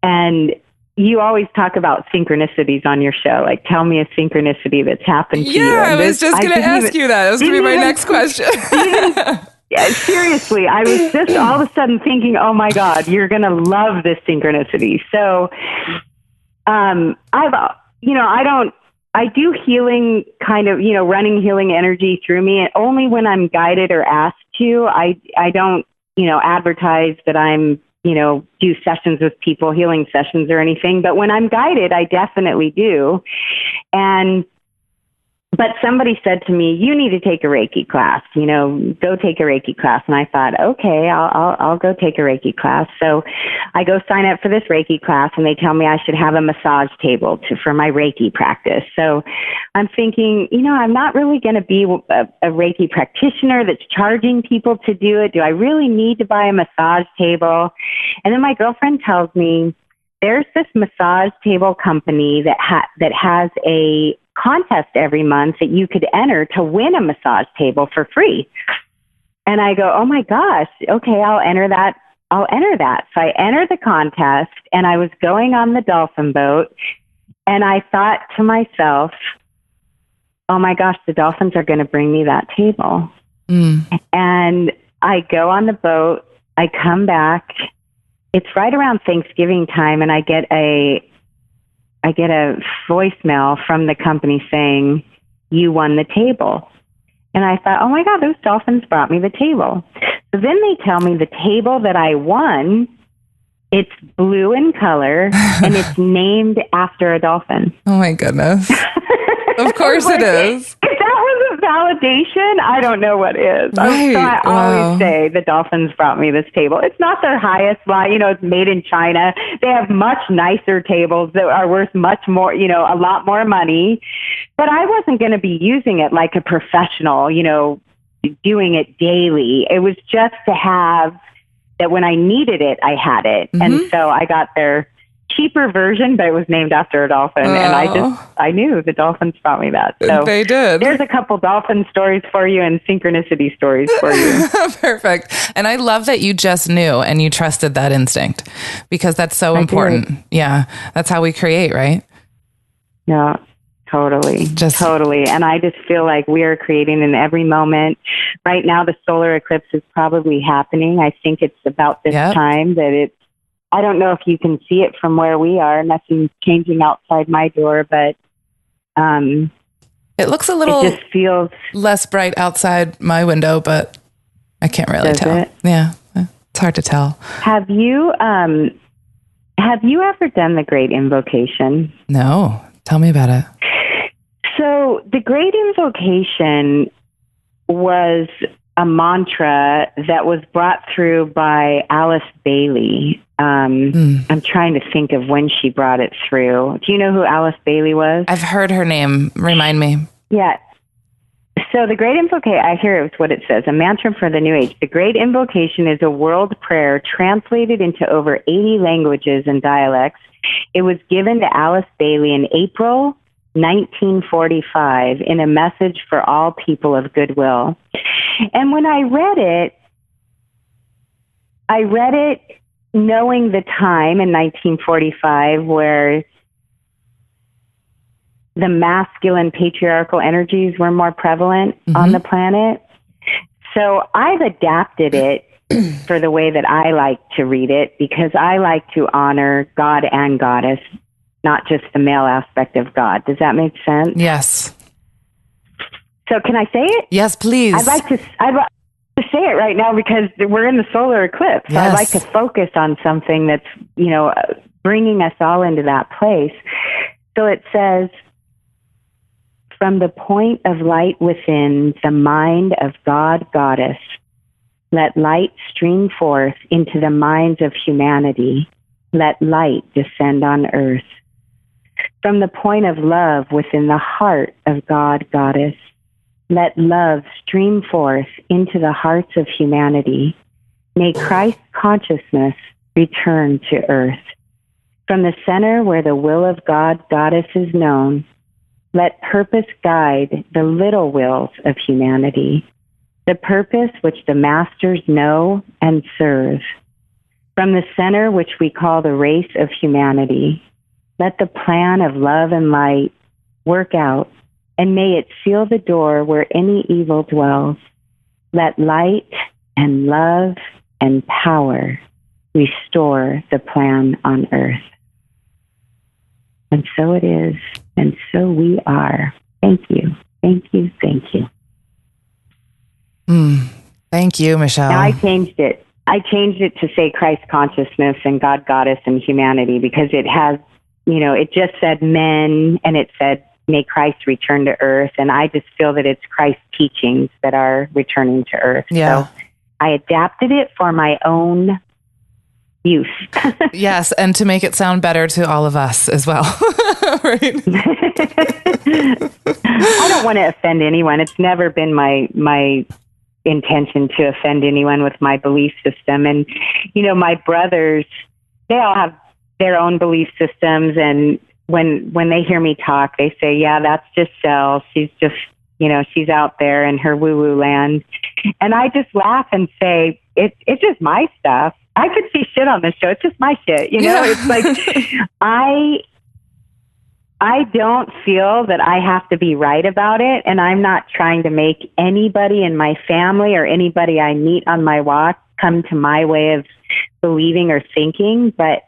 And you always talk about synchronicities on your show. Like, tell me a synchronicity that's happened to you. Yeah, I was just going to ask you that. That was going to be my next question. Yeah, seriously, I was just all of a sudden thinking, oh my God, you're going to love this synchronicity. So, I do healing kind of, running healing energy through me, and only when I'm guided or asked to. I don't, advertise that I'm, do sessions with people, healing sessions or anything. But when I'm guided, I definitely do. But somebody said to me, you need to take a Reiki class, go take a Reiki class. And I thought, okay, I'll go take a Reiki class. So I go sign up for this Reiki class, and they tell me I should have a massage table for my Reiki practice. So I'm thinking, I'm not really going to be a Reiki practitioner that's charging people to do it. Do I really need to buy a massage table? And then my girlfriend tells me there's this massage table company that has a contest every month that you could enter to win a massage table for free. And I go, oh my gosh, okay, I'll enter that. So I entered the contest, and I was going on the dolphin boat, and I thought to myself, oh my gosh, the dolphins are going to bring me that table. And I go on the boat, I come back, it's right around Thanksgiving time, and I get a voicemail from the company saying, you won the table. And I thought, oh my God, those dolphins brought me the table. So then they tell me the table that I won, it's blue in color, and it's named after a dolphin. Oh my goodness. Of course it is. If that wasn't validation, I don't know what is. Right. So I always say the dolphins brought me this table. It's not their highest line. It's made in China. They have much nicer tables that are worth much more, a lot more money. But I wasn't going to be using it like a professional, doing it daily. It was just to have that when I needed it, I had it. Mm-hmm. And so I got their cheaper version, but it was named after a dolphin. Oh. And I knew the dolphins brought me that. So they did. There's a couple dolphin stories for you and synchronicity stories for you. Perfect. And I love that you just knew and you trusted that instinct, because that's so important. Yeah. That's how we create, right? Yeah. Totally. Totally. And I just feel like we are creating in every moment. Right now, the solar eclipse is probably happening. I think it's about this time that I don't know if you can see it from where we are. Nothing's changing outside my door, but it looks a little it just feels less bright outside my window, but I can't really tell. It? Yeah. It's hard to tell. Have you ever done the Great Invocation? No. Tell me about it. So the Great Invocation was a mantra that was brought through by Alice Bailey. I'm trying to think of when she brought it through. Do you know who Alice Bailey was? I've heard her name. Remind me. Yeah. So the Great Invocation, I hear it's what it says, a mantra for the New Age. The Great Invocation is a world prayer translated into over 80 languages and dialects. It was given to Alice Bailey in April 1945 in a message for all people of goodwill. And when I read it knowing the time in 1945 where the masculine patriarchal energies were more prevalent on the planet. So I've adapted it for the way that I like to read it, because I like to honor God and Goddess, not just the male aspect of God. Does that make sense? Yes. So can I say it? Yes, please. I'd like to say it right now because we're in the solar eclipse. Yes. I'd like to focus on something that's, bringing us all into that place. So it says, from the point of light within the mind of God, Goddess, let light stream forth into the minds of humanity. Let light descend on earth. From the point of love within the heart of God, Goddess, let love stream forth into the hearts of humanity. May Christ consciousness return to earth. From the center where the will of God, Goddess is known, let purpose guide the little wills of humanity, the purpose which the masters know and serve. From the center which we call the race of humanity, let the plan of love and light work out, and may it seal the door where any evil dwells. Let light and love and power restore the plan on earth. And so it is, and so we are. Thank you, thank you, thank you. Thank you, Michelle. Now I changed it. I changed it to say Christ consciousness and God, Goddess, and humanity, because it has, it just said men, and it said, may Christ return to earth. And I just feel that it's Christ's teachings that are returning to earth. Yeah. So I adapted it for my own use. Yes, and to make it sound better to all of us as well. Right? I don't want to offend anyone. It's never been my intention to offend anyone with my belief system. And, my brothers, they all have their own belief systems. And when they hear me talk, they say, yeah, that's just Sel. She's just, she's out there in her woo-woo land. And I just laugh and say, it's just my stuff. I could see shit on this show. It's just my shit. It's like, I don't feel that I have to be right about it. And I'm not trying to make anybody in my family or anybody I meet on my walk come to my way of believing or thinking. But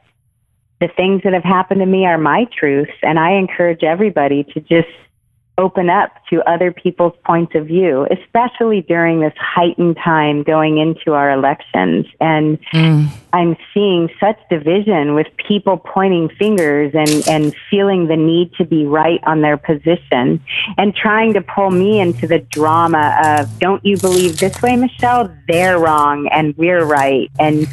the things that have happened to me are my truths. And I encourage everybody to just open up to other people's points of view, especially during this heightened time going into our elections. And I'm seeing such division with people pointing fingers and feeling the need to be right on their position and trying to pull me into the drama of, don't you believe this way, Michelle? They're wrong and we're right. And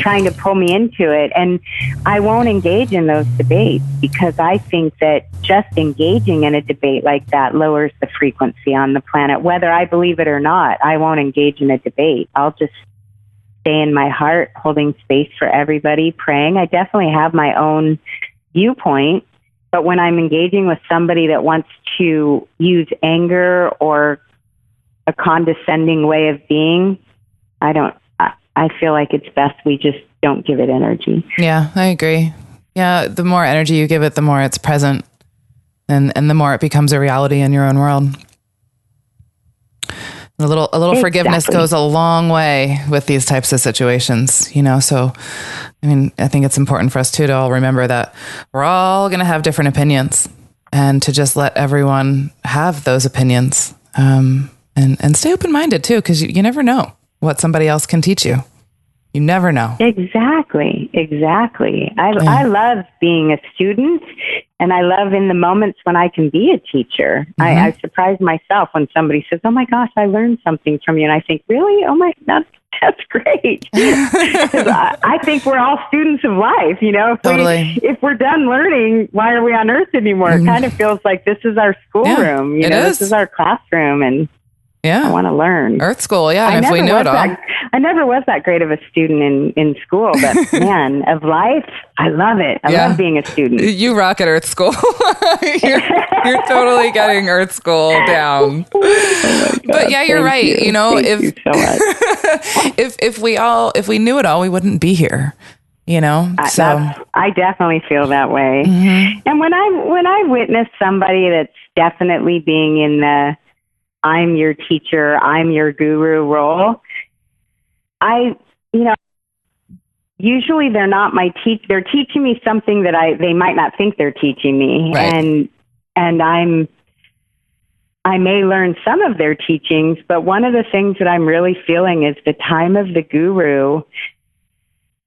trying to pull me into it. And I won't engage in those debates, because I think that just engaging in a debate like that lowers the frequency on the planet. Whether I believe it or not, I won't engage in a debate. I'll just stay in my heart, holding space for everybody, praying. I definitely have my own viewpoint, but when I'm engaging with somebody that wants to use anger or a condescending way of being, I feel like it's best we just don't give it energy. Yeah, I agree. Yeah, the more energy you give it, the more it's present. And the more it becomes a reality in your own world. A little forgiveness goes a long way with these types of situations, so, I mean, I think it's important for us too to all remember that we're all going to have different opinions, and to just let everyone have those opinions, and stay open-minded too, because you never know what somebody else can teach you. You never know. Exactly. I love being a student, and I love in the moments when I can be a teacher. Mm-hmm. I surprise myself when somebody says, "Oh my gosh, I learned something from you." And I think, really? Oh my, that's great. I think we're all students of life, Totally. If we're done learning, why are we on earth anymore? It kind of feels like this is our schoolroom, this is our classroom, and I want to learn. Earth school, and if we knew it all. I never was that great of a student in school, but man, of life, I love it. I love being a student. You rock at Earth school. you're totally getting Earth school down. But you're right. You. Thank you so much. if we knew it all, we wouldn't be here. I definitely feel that way. Mm-hmm. And when I witness somebody that's definitely being in the I'm your teacher, I'm your guru role, usually they're not my they're teaching me something that they might not think they're teaching me. Right. And I may learn some of their teachings, but one of the things that I'm really feeling is the time of the guru.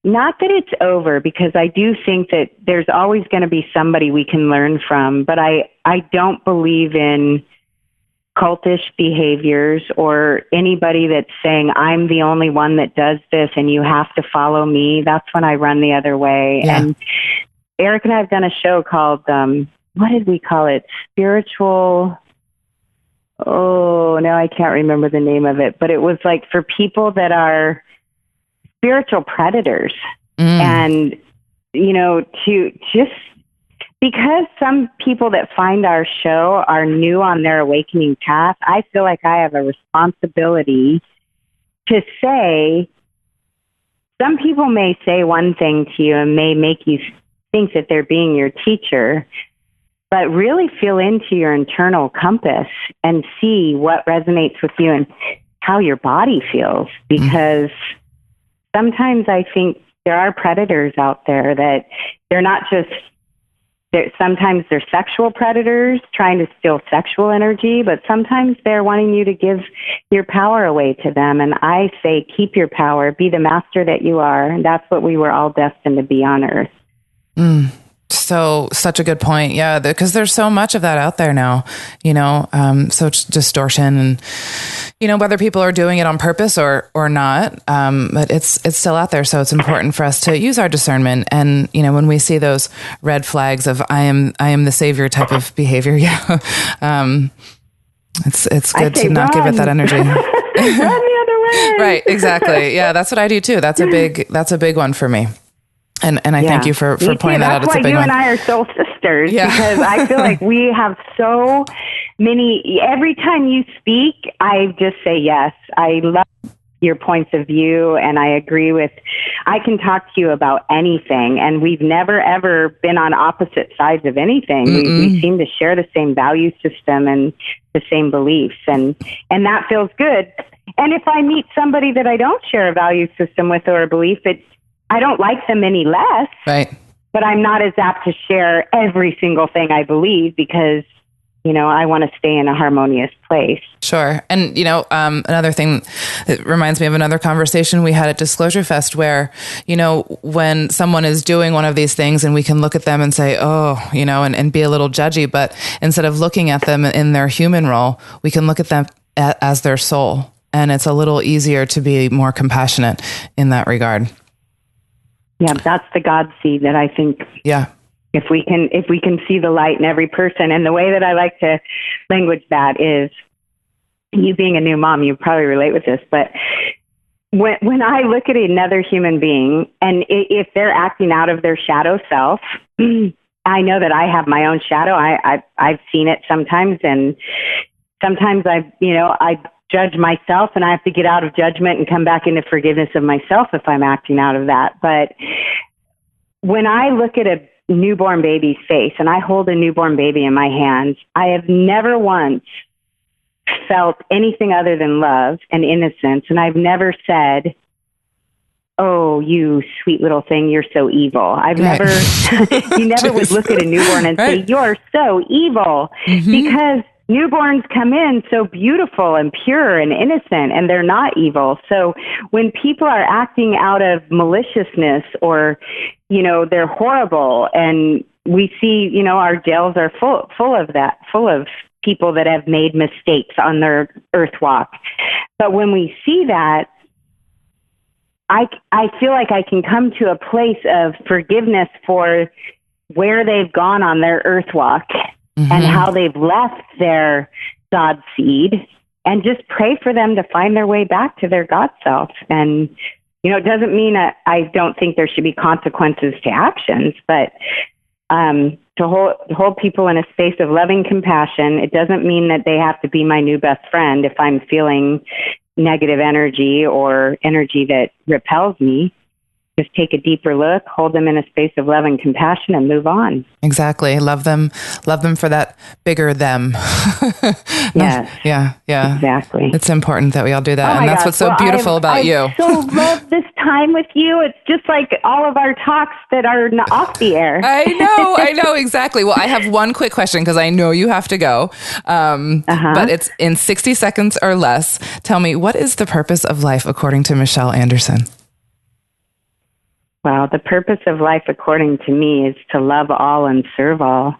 Not that it's over, because I do think that there's always going to be somebody we can learn from, but I don't believe in cultish behaviors or anybody that's saying, I'm the only one that does this and you have to follow me. That's when I run the other way. Yeah. And Eric and I have done a show called, what did we call it? Spiritual. Oh, no, I can't remember the name of it, but it was like for people that are spiritual predators. And, to just, because some people that find our show are new on their awakening path, I feel like I have a responsibility to say, some people may say one thing to you and may make you think that they're being your teacher, but really feel into your internal compass and see what resonates with you and how your body feels. Because sometimes I think there are predators out there that they're not just, sometimes they're sexual predators trying to steal sexual energy, but sometimes they're wanting you to give your power away to them. And I say, keep your power, be the master that you are. And that's what we were all destined to be on earth. So such a good point. Yeah. Because there's so much of that out there now, so distortion and, whether people are doing it on purpose or not, but it's still out there. So it's important for us to use our discernment. And, when we see those red flags of I am the savior type of behavior. Yeah. It's good to not give it that energy. Run the other way. Right. Exactly. Yeah. That's what I do too. That's a big one for me. And I thank you for pointing that out. It's a big one. That's why you and I are soul sisters, because I feel like we have so many. Every time you speak, I just say yes. I love your points of view, and I agree with. I can talk to you about anything, and we've never ever been on opposite sides of anything. We seem to share the same value system and the same beliefs, and that feels good. And if I meet somebody that I don't share a value system with or a belief, I don't like them any less, right? But I'm not as apt to share every single thing I believe because, I want to stay in a harmonious place. Sure. And, another thing that reminds me of another conversation we had at Disclosure Fest where, when someone is doing one of these things and we can look at them and say, oh, and be a little judgy, but instead of looking at them in their human role, we can look at them as their soul. And it's a little easier to be more compassionate in that regard. Yeah, that's the God seed that I think. Yeah. If we can see the light in every person, and the way that I like to language that is, you being a new mom, you probably relate with this, but when I look at another human being, and if they're acting out of their shadow self, I know that I have my own shadow. I've seen it sometimes, and sometimes I judge myself, and I have to get out of judgment and come back into forgiveness of myself if I'm acting out of that. But when I look at newborn baby's face, and I hold a newborn baby in my hands, I have never once felt anything other than love and innocence. And I've never said, "Oh, you sweet little thing, you're so evil." I've never, you never would look at a newborn and say, "You're so evil," because newborns come in so beautiful and pure and innocent, and they're not evil. So when people are acting out of maliciousness or, they're horrible, and we see, our jails are full of that, full of people that have made mistakes on their earth walk. But when we see that, I feel like I can come to a place of forgiveness for where they've gone on their earth walk and how they've left their God seed, and just pray for them to find their way back to their God self. And, it doesn't mean that I don't think there should be consequences to actions, but to hold people in a space of loving compassion, it doesn't mean that they have to be my new best friend if I'm feeling negative energy or energy that repels me. Just take a deeper look, hold them in a space of love and compassion, and move on. Exactly. Love them for that bigger them. Yes. Yeah. Exactly. It's important that we all do that. And that's what's so beautiful about you. I so love this time with you. It's just like all of our talks that are off the air. I know. Exactly. Well, I have one quick question because I know you have to go. But it's in 60 seconds or less. Tell me, what is the purpose of life according to Michelle Anderson? Well, the purpose of life, according to me, is to love all and serve all.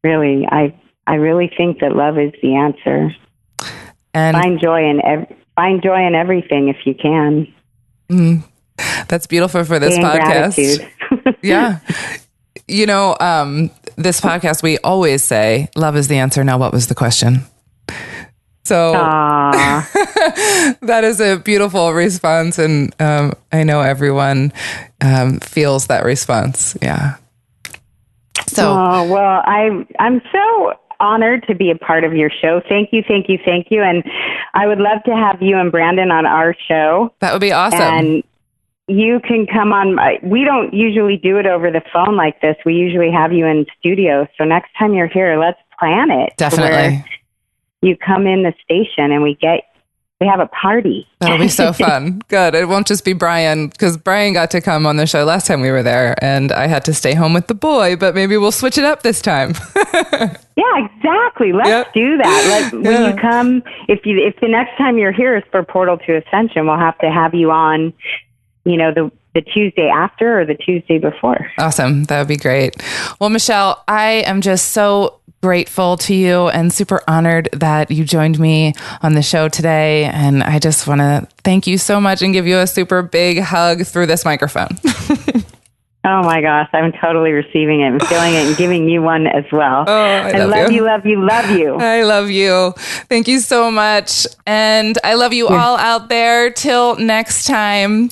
Really, I really think that love is the answer. And find joy in everything if you can. That's beautiful for this podcast. Yeah. This podcast, we always say, love is the answer. Now, what was the question? So that is a beautiful response. And I know everyone feels that response. Yeah. So, well, I'm so honored to be a part of your show. Thank you. And I would love to have you and Brandon on our show. That would be awesome. And you can come on. We don't usually do it over the phone like this. We usually have you in studio. So next time you're here, let's plan it. Definitely. You come in the station and we have a party. That'll be so fun. Good. It won't just be Brian, because Brian got to come on the show last time we were there and I had to stay home with the boy, but maybe we'll switch it up this time. Yeah, exactly. Let's do that. When you come, if the next time you're here is for Portal to Ascension, we'll have to have you on, the Tuesday after or the Tuesday before. Awesome. That would be great. Well, Michelle, I am just so grateful to you and super honored that you joined me on the show today. And I just want to thank you so much and give you a super big hug through this microphone. Oh my gosh, I'm totally receiving it and feeling it and giving you one as well. Oh, I love you. Love you. I love you. Thank you so much. And I love you all out there. Till next time.